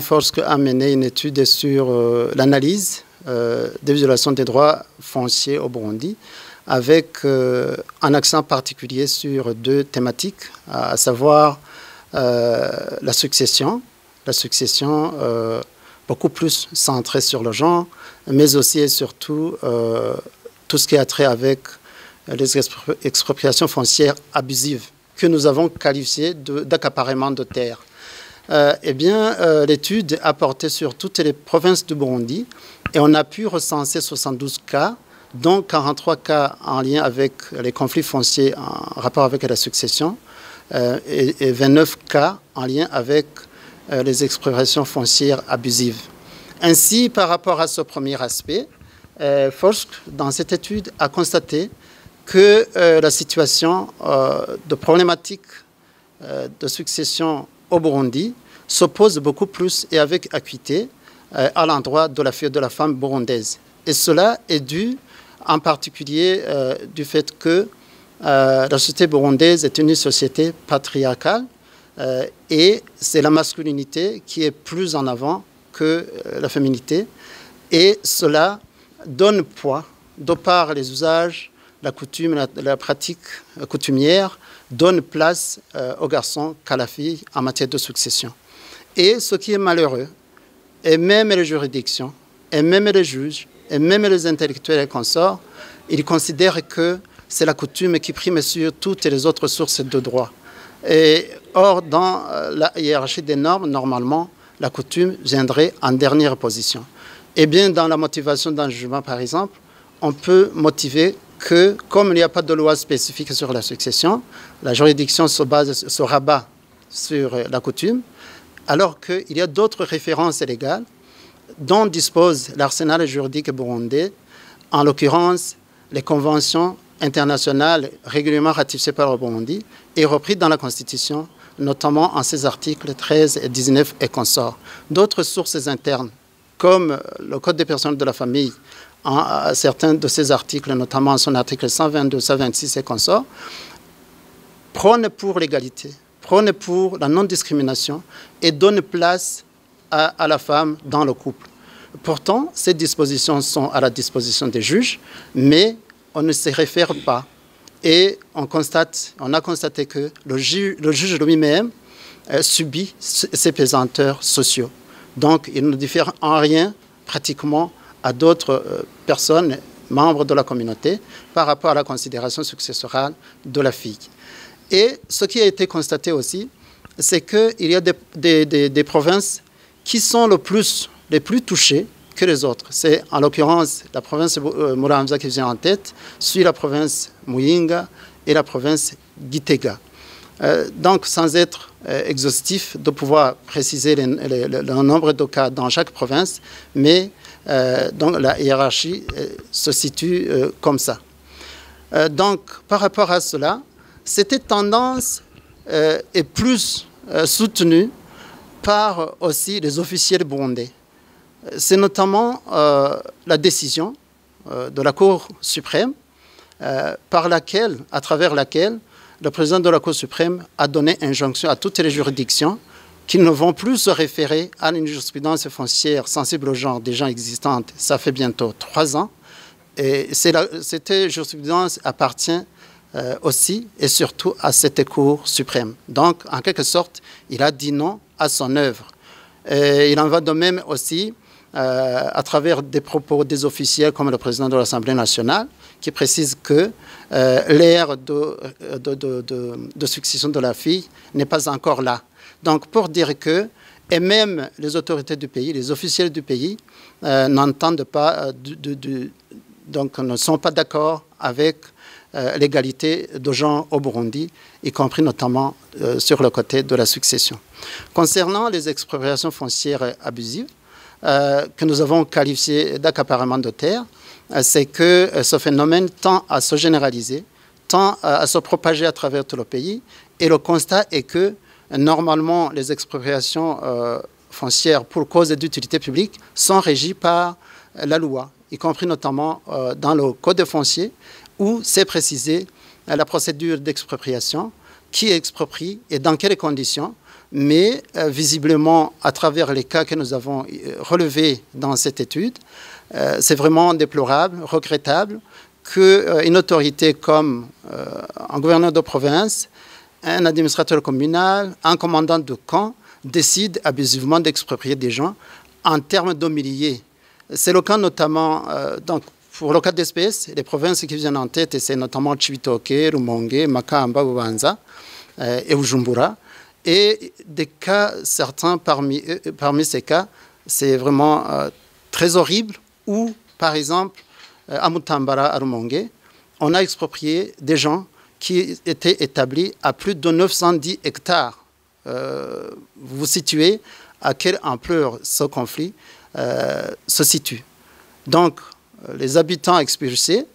Forsk a mené une étude sur l'analyse des violations des droits fonciers au Burundi, avec un accent particulier sur deux thématiques, à savoir la succession beaucoup plus centrée sur le genre, mais aussi et surtout tout ce qui a trait avec les expropriations foncières abusives que nous avons qualifiées d'accaparement de terres. L'étude a porté sur toutes les provinces du Burundi et on a pu recenser 72 cas, dont 43 cas en lien avec les conflits fonciers en rapport avec la succession et 29 cas en lien avec les expropriations foncières abusives. Ainsi, par rapport à ce premier aspect, Forsk, dans cette étude, a constaté que la situation de problématique de succession au Burundi s'oppose beaucoup plus et avec acuité à l'endroit de la femme burundaise. Et cela est dû en particulier du fait que la société burundaise est une société patriarcale et c'est la masculinité qui est plus en avant que la féminité. Et cela donne poids, de par les usages, la coutume, la pratique coutumière, donne place aux garçons qu'à la fille en matière de succession. Et ce qui est malheureux, et même les juridictions, et même les juges, et même les intellectuels et consorts, ils considèrent que c'est la coutume qui prime sur toutes les autres sources de droit. Or, dans la hiérarchie des normes, normalement, la coutume viendrait en dernière position. Eh bien, dans la motivation d'un jugement, par exemple, on peut motiver que, comme il n'y a pas de loi spécifique sur la succession, la juridiction se rabat sur la coutume, alors qu'il y a d'autres références légales dont dispose l'arsenal juridique burundais, en l'occurrence les conventions internationales régulièrement ratifiées par le Burundi et reprises dans la Constitution, notamment en ses articles 13 et 19 et consorts. D'autres sources internes, comme le Code des personnes de la famille, en certains de ces articles, notamment en son article 122, 126 et consorts, prônent pour l'égalité, prônent pour la non-discrimination et donnent place à la femme dans le couple. Pourtant, ces dispositions sont à la disposition des juges, mais on ne s'y réfère pas. Et on a constaté que le juge lui-même subit ces pesanteurs sociaux. Donc, il ne diffère en rien, pratiquement, à d'autres personnes, membres de la communauté, par rapport à la considération successorale de la fille. Et ce qui a été constaté aussi, c'est qu'il y a des provinces qui sont les plus touchées que les autres. C'est en l'occurrence la province Muramvya qui vient en tête, suit la province Muyinga et la province Gitega. Donc, sans être exhaustif de pouvoir préciser le nombre de cas dans chaque province, mais donc la hiérarchie se situe comme ça. Donc, par rapport à cela, cette tendance est plus soutenue par aussi les officiels burundais. C'est notamment la décision de la Cour suprême à travers laquelle le président de la Cour suprême a donné injonction à toutes les juridictions qui ne vont plus se référer à une jurisprudence foncière sensible au genre déjà existante. Ça fait bientôt 3 ans. Et cette jurisprudence appartient aussi et surtout à cette Cour suprême. Donc, en quelque sorte, il a dit non à son œuvre. Et il en va de même aussi à travers des propos des officiels comme le président de l'Assemblée nationale qui précise que l'ère de succession de la fille n'est pas encore là. Donc pour dire que, et même les autorités du pays, les officiels du pays n'entendent pas, donc ne sont pas d'accord avec l'égalité de genre au Burundi, y compris notamment sur le côté de la succession. Concernant les expropriations foncières abusives, que nous avons qualifié d'accaparement de terre, c'est que ce phénomène tend à se généraliser, tend à se propager à travers tout le pays. Et le constat est que, normalement, les expropriations foncières pour cause d'utilité publique sont régies par la loi, y compris notamment dans le Code foncier, où c'est précisé la procédure d'expropriation, qui exproprie et dans quelles conditions, mais visiblement, à travers les cas que nous avons relevés dans cette étude, c'est vraiment déplorable, regrettable qu'une autorité comme un gouverneur de province, un administrateur communal, un commandant de camp décide abusivement d'exproprier des gens en termes d'homilier. C'est le cas notamment, donc, pour le cas d'espèce, les provinces qui viennent en tête, c'est notamment Chibitoke, Rumonge, Makamba, Bubanza et Bujumbura. Et des cas, certains parmi ces cas, c'est vraiment très horrible, où, par exemple, à Mutambara, à Rumonge, on a exproprié des gens qui étaient établis à plus de 910 hectares. Vous vous situez à quelle ampleur ce conflit se situe. Donc, les habitants expulsés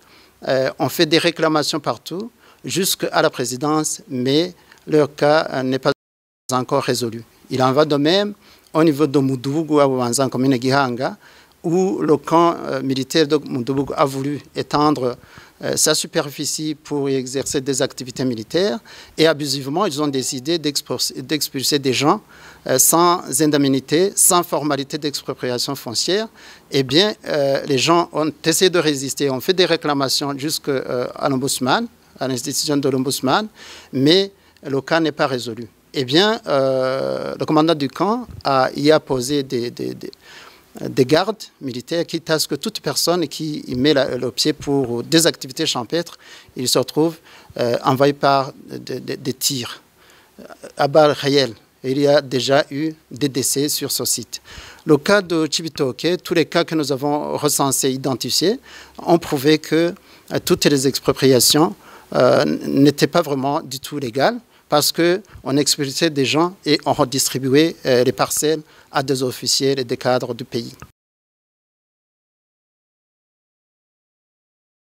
ont fait des réclamations partout, jusqu'à la présidence, mais leur cas n'est pas encore résolu. Il en va de même au niveau de Mudubugu, à Bubanza, en commune Gihanga, où le camp militaire de Mudubugu a voulu étendre sa superficie pour y exercer des activités militaires, et abusivement, ils ont décidé d'expulser des gens sans indemnité, sans formalité d'expropriation foncière. Eh bien, les gens ont essayé de résister, ont fait des réclamations jusqu'à l'ombudsman, à l'institution de l'ombudsman, mais le cas n'est pas résolu. Eh bien, le commandant du camp y a posé des gardes militaires, quitte à ce que toute personne qui y met le pied pour des activités champêtres, il se retrouve envahi par des tirs à balles réelles. Il y a déjà eu des décès sur ce site. Le cas de Chibitoke, tous les cas que nous avons recensés, identifiés, ont prouvé que toutes les expropriations n'étaient pas vraiment du tout légales, parce qu'on expulsait des gens et on redistribuait les parcelles à des officiers et des cadres du pays.